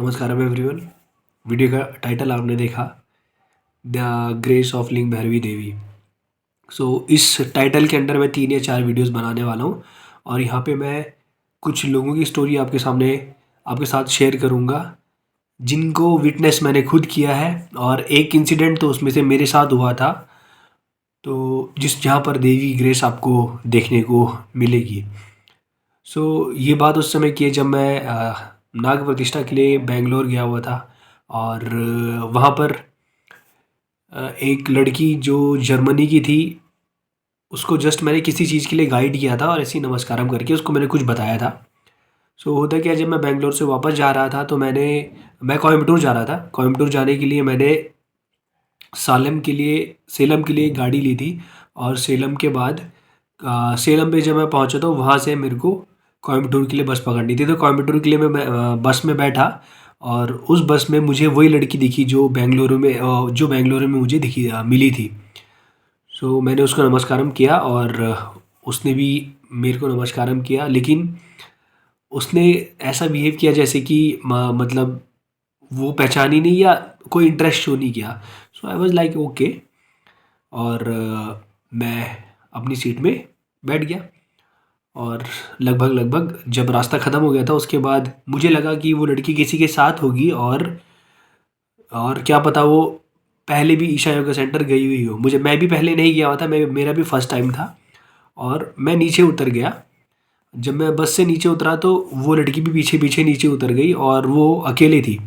नमस्कारम everyone. Video का title आपने देखा, द ग्रेस ऑफ लिंग भैरवी देवी। इस टाइटल के अंडर मैं 3 या 4 वीडियोस बनाने वाला हूँ और यहाँ पे मैं कुछ लोगों की स्टोरी आपके साथ शेयर करूँगा जिनको विटनेस मैंने खुद किया है। और एक इंसिडेंट तो उसमें से मेरे साथ हुआ था, तो जहाँ पर देवी ग्रेस आपको देखने को मिलेगी। ये बात उस समय की है जब मैं नाग प्रतिष्ठा के लिए बेंगलोर गया हुआ था। और वहाँ पर एक लड़की जो जर्मनी की थी, उसको जस्ट मैंने किसी चीज़ के लिए गाइड किया था और ऐसे ही नमस्कारम करके उसको मैंने कुछ बताया था। होता क्या, जब मैं बेंगलोर से वापस जा रहा था तो मैं कोयम्बटूर जा रहा था। कोयम्बटूर जाने के लिए मैंने सेलम के लिए एक गाड़ी ली थी। और सेलम के बाद सेलम पे जब मैं पहुंचा तो वहाँ से मेरे को कोयम्बटूर के लिए बस पकड़नी थी। तो कोयम्बटूर के लिए मैं बस में बैठा और उस बस में मुझे वही लड़की दिखी जो बेंगलुरु में मुझे दिखी मिली थी। मैंने उसको नमस्कारम किया और उसने भी मेरे को नमस्कारम किया, लेकिन उसने ऐसा बिहेव किया जैसे कि मतलब वो पहचानी नहीं या कोई इंटरेस्ट शो नहीं किया। I was like okay. और मैं अपनी सीट में बैठ गया। और लगभग जब रास्ता ख़त्म हो गया था उसके बाद मुझे लगा कि वो लड़की किसी के साथ होगी। और क्या पता वो पहले भी ईशा योगा सेंटर गई हुई हो। मैं भी पहले नहीं गया हुआ था, मेरा भी फर्स्ट टाइम था। और मैं नीचे उतर गया। जब मैं बस से नीचे उतरा तो वो लड़की भी पीछे पीछे नीचे उतर गई और वो अकेले थी।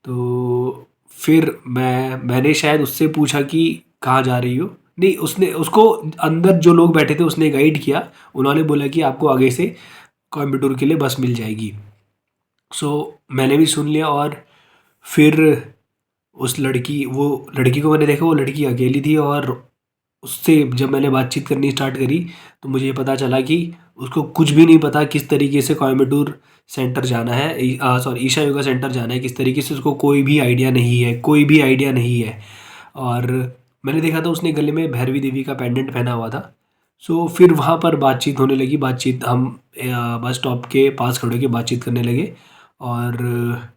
तो फिर मैंने शायद उससे पूछा कि कहाँ जा रही हो। नहीं, उसने उसको अंदर जो लोग बैठे थे उसने गाइड किया। उन्होंने बोला कि आपको आगे से कोयम्बटूर के लिए बस मिल जाएगी। मैंने भी सुन लिया। और फिर वो लड़की को मैंने देखा, वो लड़की अकेली थी। और उससे जब मैंने बातचीत करनी स्टार्ट करी तो मुझे ये पता चला कि उसको कुछ भी नहीं पता किस तरीके से कोयम्बटूर सेंटर जाना है, सॉरी ईशा योगा सेंटर जाना है किस तरीके से, उसको कोई भी आइडिया नहीं है। और मैंने देखा था उसने गले में भैरवी देवी का पेंडेंट पहना हुआ था। फिर वहाँ पर बातचीत होने लगी। हम बस स्टॉप के पास खड़े होकर बातचीत करने लगे। और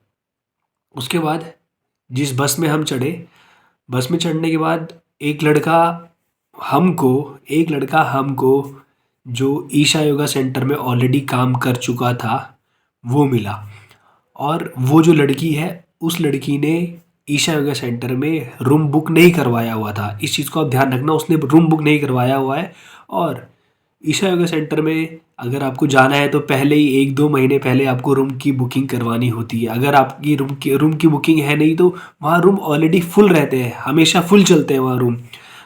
उसके बाद जिस बस में हम चढ़े, बस में चढ़ने के बाद हमको एक लड़का हमको जो ईशा योगा सेंटर में ऑलरेडी काम कर चुका था वो मिला। और वो जो लड़की है, उस लड़की ने ईशा योगा सेंटर में रूम बुक नहीं करवाया हुआ था। इस चीज़ को आप ध्यान रखना, उसने रूम बुक नहीं करवाया हुआ है। और ईशा योगा सेंटर में अगर आपको जाना है तो पहले ही 1-2 महीने पहले आपको रूम की बुकिंग करवानी होती है। अगर आपकी रूम की बुकिंग है नहीं तो वहाँ रूम ऑलरेडी फुल रहते हैं, हमेशा फुल चलते हैं वहाँ रूम।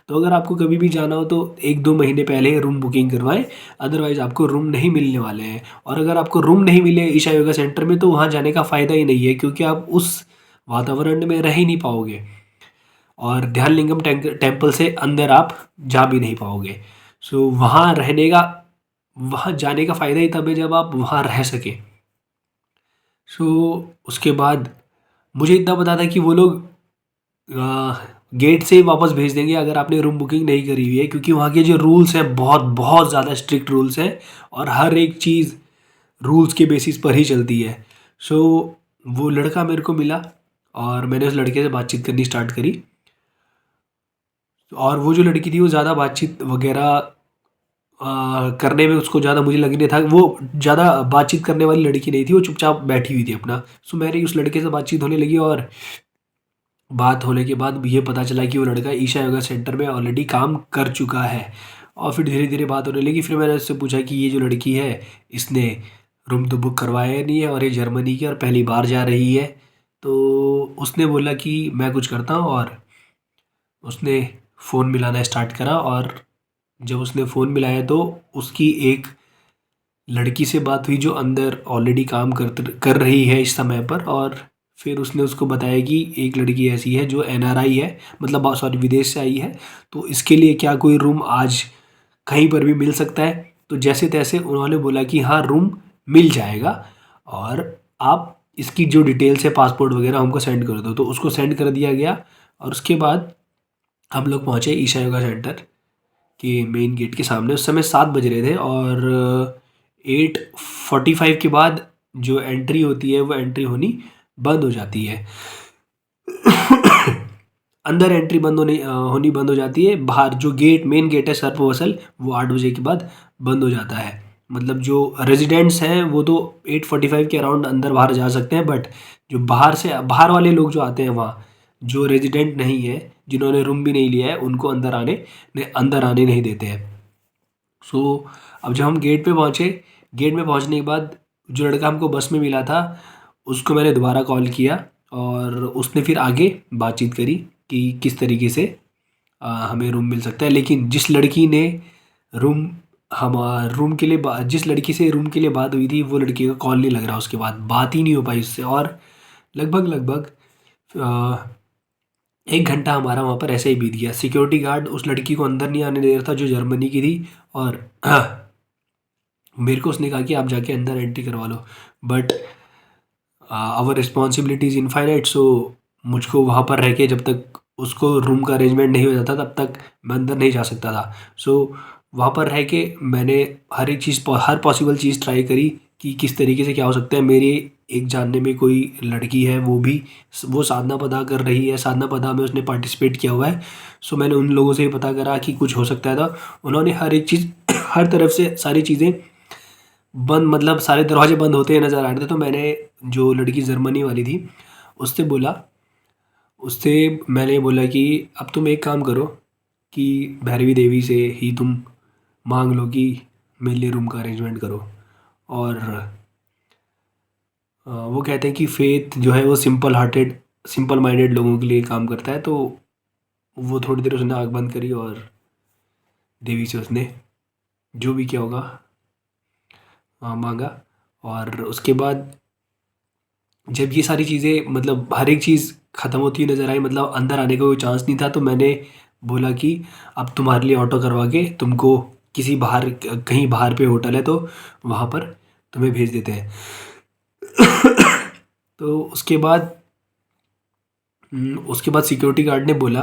तो अगर आपको कभी भी जाना हो तो 1-2 महीने पहले रूम बुकिंग करवाएं, अदरवाइज़ आपको रूम नहीं मिलने वाले हैं। और अगर आपको रूम नहीं मिले ईशा योगा सेंटर में तो वहाँ जाने का फ़ायदा ही नहीं है, क्योंकि आप उस वातावरण में रह ही नहीं पाओगे। और ध्यानलिंगम टेम्पल से अंदर आप जा भी नहीं पाओगे। वहाँ जाने का फ़ायदा ही तब है जब आप वहाँ रह सकें। उसके बाद मुझे इतना पता था कि वो लोग गेट से ही वापस भेज देंगे अगर आपने रूम बुकिंग नहीं करी हुई है, क्योंकि वहाँ के जो रूल्स हैं बहुत बहुत ज़्यादा स्ट्रिक्ट रूल्स हैं और हर एक चीज़ रूल्स के बेसिस पर ही चलती है। वो लड़का मेरे को मिला और मैंने उस लड़के से बातचीत करनी स्टार्ट करी। और वो जो लड़की थी वो ज़्यादा बातचीत वगैरह करने में उसको ज़्यादा मुझे लग नहीं था, वो ज़्यादा बातचीत करने वाली लड़की नहीं थी, वो चुपचाप बैठी हुई थी अपना। मेरी उस लड़के से बातचीत होने लगी और बात होने के बाद ये पता चला कि वो लड़का ईशा योगा सेंटर में ऑलरेडी काम कर चुका है। और फिर धीरे धीरे बात होने लगी। फिर मैंने उससे पूछा कि ये जो लड़की है इसने रूम तो बुक करवाया नहीं है और ये जर्मनी की और पहली बार जा रही है। तो उसने बोला कि मैं कुछ करता हूँ। और उसने फ़ोन मिलाना स्टार्ट करा। और जब उसने फ़ोन मिलाया तो उसकी एक लड़की से बात हुई जो अंदर ऑलरेडी काम कर रही है इस समय पर। और फिर उसने उसको बताया कि एक लड़की ऐसी है जो एनआरआई है, मतलब सॉरी विदेश से आई है, तो इसके लिए क्या कोई रूम आज कहीं पर भी मिल सकता है। तो जैसे तैसे उन्होंने बोला कि हाँ रूम मिल जाएगा और आप इसकी जो डिटेल्स है पासपोर्ट वगैरह हमको सेंड कर दो। तो उसको सेंड कर दिया गया। और उसके बाद हम लोग पहुँचे ईशा योगा सेंटर के मेन गेट के सामने। उस समय 7 बज रहे थे और 8:45 के बाद जो एंट्री होती है वो एंट्री होनी बंद हो जाती है। अंदर एंट्री होनी बंद हो जाती है। बाहर जो मेन गेट है सर्प वसल, वो 8 बजे के बाद बंद हो जाता है। मतलब जो रेजिडेंट्स हैं वो तो 8:45 के अराउंड अंदर बाहर जा सकते हैं, बट जो बाहर वाले लोग जो आते हैं वहाँ, जो रेजिडेंट नहीं है, जिन्होंने रूम भी नहीं लिया है, उनको अंदर आने नहीं देते हैं। सो अब जब हम गेट पे पहुँचे, गेट में पहुँचने के बाद जो लड़का हमको बस में मिला था, उसको मैंने दोबारा कॉल किया और उसने फिर आगे बातचीत करी कि किस तरीके से हमें रूम मिल सकता है। लेकिन जिस लड़की ने रूम हम रूम के लिए जिस लड़की से रूम के लिए बात हुई थी, वो लड़की का कॉल नहीं लग रहा, उसके बाद बात ही नहीं हो पाई उससे। और लगभग लगभग 1 घंटा हमारा वहाँ पर ऐसे ही बीत गया। सिक्योरिटी गार्ड उस लड़की को अंदर नहीं आने दे रहा था जो जर्मनी की थी, और मेरे को उसने कहा कि आप जाके अंदर एंट्री करवा लो, बट आवर रिस्पॉन्सिबिलिटीज इनफाइनाइट। सो मुझको वहाँ पर रह के जब तक उसको रूम का अरेंजमेंट नहीं हो जाता तब तक मैं अंदर नहीं जा सकता था। सो वहाँ पर रह के मैंने हर पॉसिबल चीज़ ट्राई करी कि किस तरीके से क्या हो सकता है। मेरे एक जानने में कोई लड़की है, वो साधना पदा कर रही है, साधना पदा में उसने पार्टिसिपेट किया हुआ है। सो मैंने उन लोगों से ही पता करा कि कुछ हो सकता है। तो उन्होंने हर एक चीज़ हर तरफ से सारी चीज़ें बंद, मतलब सारे दरवाजे बंद होते हुए नज़र आ रहे थे। तो मैंने जो लड़की जर्मनी वाली थी उससे बोला उससे मैंने बोला कि अब तुम एक काम करो कि भैरवी देवी से ही तुम मांग लो कि मेरे लिए रूम का अरेंजमेंट करो। और वो कहते हैं कि फेथ जो है वो सिंपल माइंडेड लोगों के लिए काम करता है। तो वो थोड़ी देर उसने आँख बंद करी और देवी से उसने जो भी किया होगा मांगा। और उसके बाद जब ये सारी चीज़ें, मतलब हर एक चीज़ ख़त्म होती हुई नज़र आई, मतलब अंदर आने का कोई चांस नहीं था, तो मैंने बोला कि अब तुम्हारे लिए ऑटो करवा के तुमको कहीं बाहर पे होटल है तो वहाँ पर तुम्हें भेज देते हैं। तो उसके बाद सिक्योरिटी गार्ड ने बोला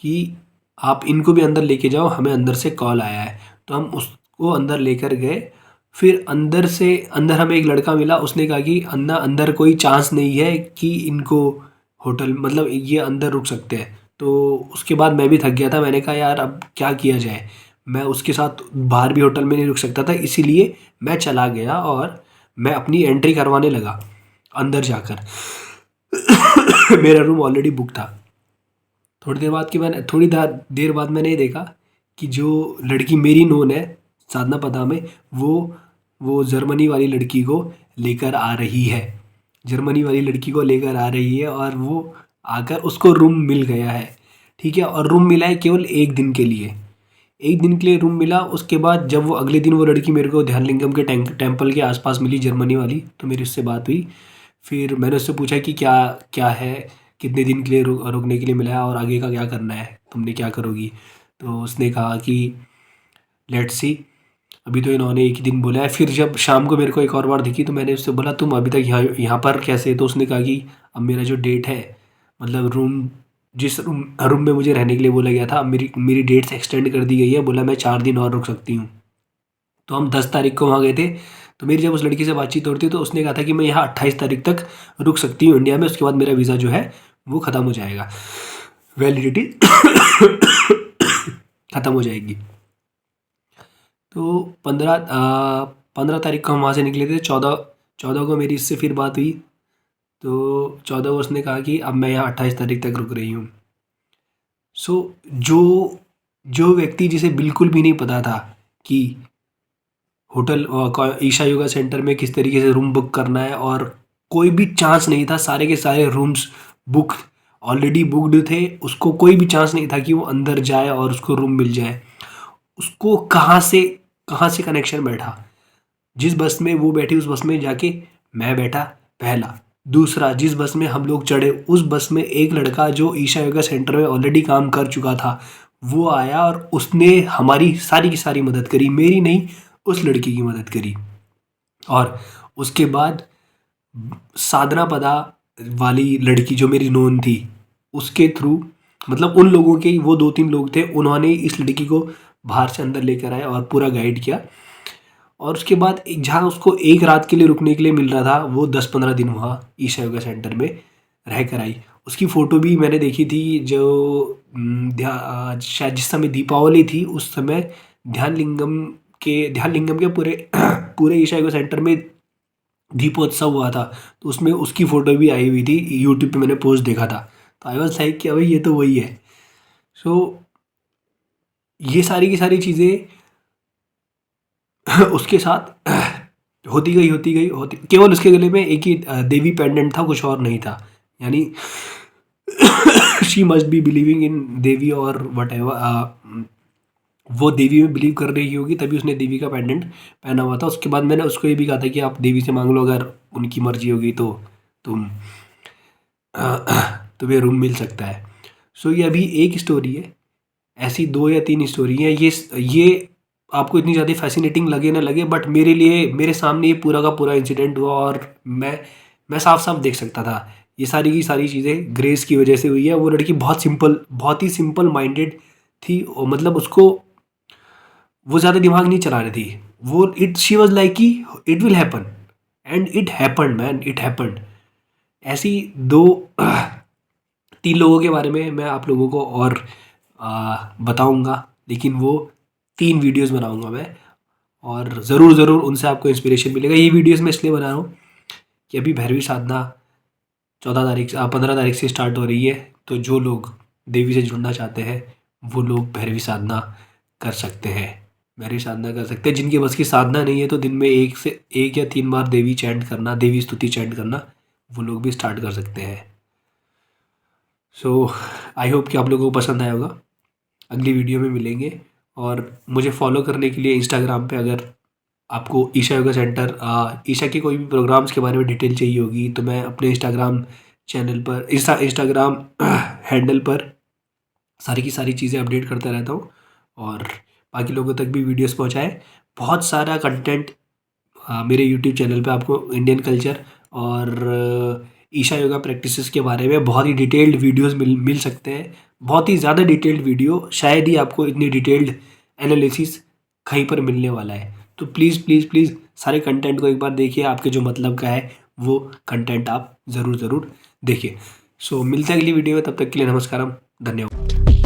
कि आप इनको भी अंदर लेके जाओ, हमें अंदर से कॉल आया है। तो हम उसको अंदर लेकर गए। फिर अंदर हमें एक लड़का मिला, उसने कहा कि अंदर कोई चांस नहीं है कि इनको होटल, मतलब ये अंदर रुक सकते हैं। तो उसके बाद मैं भी थक गया था, मैंने कहा यार अब क्या किया जाए। मैं उसके साथ बाहर भी होटल में नहीं रुक सकता था, इसीलिए मैं चला गया और मैं अपनी एंट्री करवाने लगा अंदर जाकर। मेरा रूम ऑलरेडी बुक था। थोड़ी देर बाद मैंने ये देखा कि जो लड़की मेरी नोन है साधना पदा में, वो जर्मनी वाली लड़की को लेकर आ रही है। जर्मनी वाली लड़की को लेकर आ रही है और वो आकर उसको रूम मिल गया है। ठीक है, और रूम मिला है केवल 1 दिन के लिए। 1 दिन के लिए रूम मिला। उसके बाद जब वो अगले दिन वो लड़की मेरे को ध्यानलिंगम के टेम्पल के आसपास मिली, जर्मनी वाली, तो मेरी उससे बात हुई। फिर मैंने उससे पूछा कि क्या क्या है, कितने दिन के लिए रुकने के लिए मिला है और आगे का क्या करना है, तुमने क्या करोगी। तो उसने कहा कि लेट्स सी, अभी तो इन्होंने एक ही दिन बोला है। फिर जब शाम को मेरे को एक और बार दिखी तो मैंने उससे बोला तुम अभी तक यहाँ पर कैसे। तो उसने कहा कि अब मेरा जो डेट है, मतलब जिस रूम में मुझे रहने के लिए बोला गया था, अब मेरी डेट्स एक्सटेंड कर दी गई है। बोला मैं 4 दिन और रुक सकती हूँ। तो हम 10 तारीख को वहाँ गए थे। तो मेरी जब उस लड़की से बातचीत हो रही थी तो उसने कहा था कि मैं यहाँ 28 तारीख तक रुक सकती हूँ इंडिया में, उसके बाद मेरा वीज़ा जो है वो ख़त्म हो जाएगा, वैलिडिटी ख़त्म हो जाएगी। तो 15 तारीख को हम वहाँ से निकले थे। 14 को मेरी इससे फिर बात हुई। तो 14 को उसने कहा कि अब मैं यहाँ 28 तारीख तक रुक रही हूँ। सो जो जो व्यक्ति जिसे बिल्कुल भी नहीं पता था कि ईशा योगा सेंटर में किस तरीके से रूम बुक करना है, और कोई भी चांस नहीं था, सारे के सारे रूम्स बुक ऑलरेडी बुकड थे, उसको कोई भी चांस नहीं था कि वो अंदर जाए और उसको रूम मिल जाए। उसको कहाँ से कनेक्शन बैठा। जिस बस में वो बैठी उस बस में जाके मैं बैठा, पहला। दूसरा, जिस बस में हम लोग चढ़े उस बस में एक लड़का जो ईशा योगा सेंटर में ऑलरेडी काम कर चुका था, वो आया और उसने हमारी सारी की सारी मदद करी, मेरी नहीं, उस लड़की की मदद करी। और उसके बाद साधना पदा वाली लड़की जो मेरी नोन थी, उसके थ्रू, मतलब उन लोगों के, वो 2-3 लोग थे, उन्होंने इस लड़की को बाहर से अंदर लेकर आए और पूरा गाइड किया। और उसके बाद जहाँ उसको एक रात के लिए रुकने के लिए मिल रहा था, वो 10-15 दिन वहाँ ईशा योगा सेंटर में रह कर आई। उसकी फ़ोटो भी मैंने देखी थी, जो शायद जिस समय दीपावली थी उस समय ध्यान लिंगम के पूरे पूरे ईशा योगा सेंटर में दीपोत्सव हुआ था। तो उसमें उसकी फ़ोटो भी आई हुई थी, यूट्यूब पे मैंने पोस्ट देखा था। तो आई वाज लाइक कि अभी ये तो वही है। सो ये सारी की सारी चीज़ें उसके साथ होती केवल उसके गले में एक ही देवी पेंडेंट था, कुछ और नहीं था। यानी she must be believing in devi और वट एवर, वो देवी में बिलीव कर रही होगी, तभी उसने देवी का पेंडेंट पहना हुआ था। उसके बाद मैंने उसको ये भी कहा था कि आप देवी से मांग लो, अगर उनकी मर्जी होगी तो तुम तुम्हें रूम मिल सकता है। सो ये अभी एक स्टोरी है, ऐसी 2 या 3 स्टोरी हैं। ये आपको इतनी ज़्यादा फैसिनेटिंग लगे ना लगे, बट मेरे लिए मेरे सामने ये पूरा का पूरा इंसिडेंट हुआ और मैं साफ साफ देख सकता था। ये सारी की सारी चीज़ें ग्रेस की वजह से हुई है। वो लड़की बहुत ही सिंपल माइंडेड थी, और मतलब उसको वो ज़्यादा दिमाग नहीं चला रही थी। वो इट शी वॉज लाइक कि it will happen, and it happened man, it happened. ऐसी 2-3 लोगों के बारे में मैं आप लोगों को और बताऊंगा, लेकिन वो 3 वीडियोस बनाऊंगा मैं, और ज़रूर ज़रूर उनसे आपको इंस्पिरेशन मिलेगा। ये वीडियोस मैं इसलिए बना रहा हूँ कि अभी भैरवी साधना 15 तारीख से स्टार्ट हो रही है। तो जो लोग देवी से जुड़ना चाहते हैं वो लोग भैरवी साधना कर सकते हैं, भैरवी साधना कर सकते हैं। जिनकी बस की साधना नहीं है तो दिन में 1 या 3 बार देवी चैंट करना, देवी स्तुति चैंट करना, वो लोग भी स्टार्ट कर सकते हैं। सो आई होप कि आप लोगों को पसंद आया होगा। अगली वीडियो में मिलेंगे, और मुझे फॉलो करने के लिए इंस्टाग्राम पे, अगर आपको ईशा योगा सेंटर ईशा के कोई भी प्रोग्राम्स के बारे में डिटेल चाहिए होगी, तो मैं अपने इंस्टाग्राम चैनल पर इंस्टाग्राम हैंडल पर सारी की सारी चीज़ें अपडेट करता रहता हूँ, और बाकी लोगों तक भी वीडियोस पहुँचाएँ। बहुत सारा कंटेंट मेरे यूट्यूब चैनल पे आपको इंडियन कल्चर और ईशा योगा प्रैक्टिसेस के बारे में बहुत ही डिटेल्ड वीडियोस मिल सकते हैं। बहुत ही ज़्यादा डिटेल्ड वीडियो, शायद ही आपको इतनी डिटेल्ड एनालिसिस कहीं पर मिलने वाला है। तो प्लीज़ प्लीज़ प्लीज़ सारे कंटेंट को एक बार देखिए, आपके जो मतलब का है वो कंटेंट आप ज़रूर ज़रूर देखिए। सो मिलते हैं अगली वीडियो में, तब तक के लिए नमस्कारम, धन्यवाद।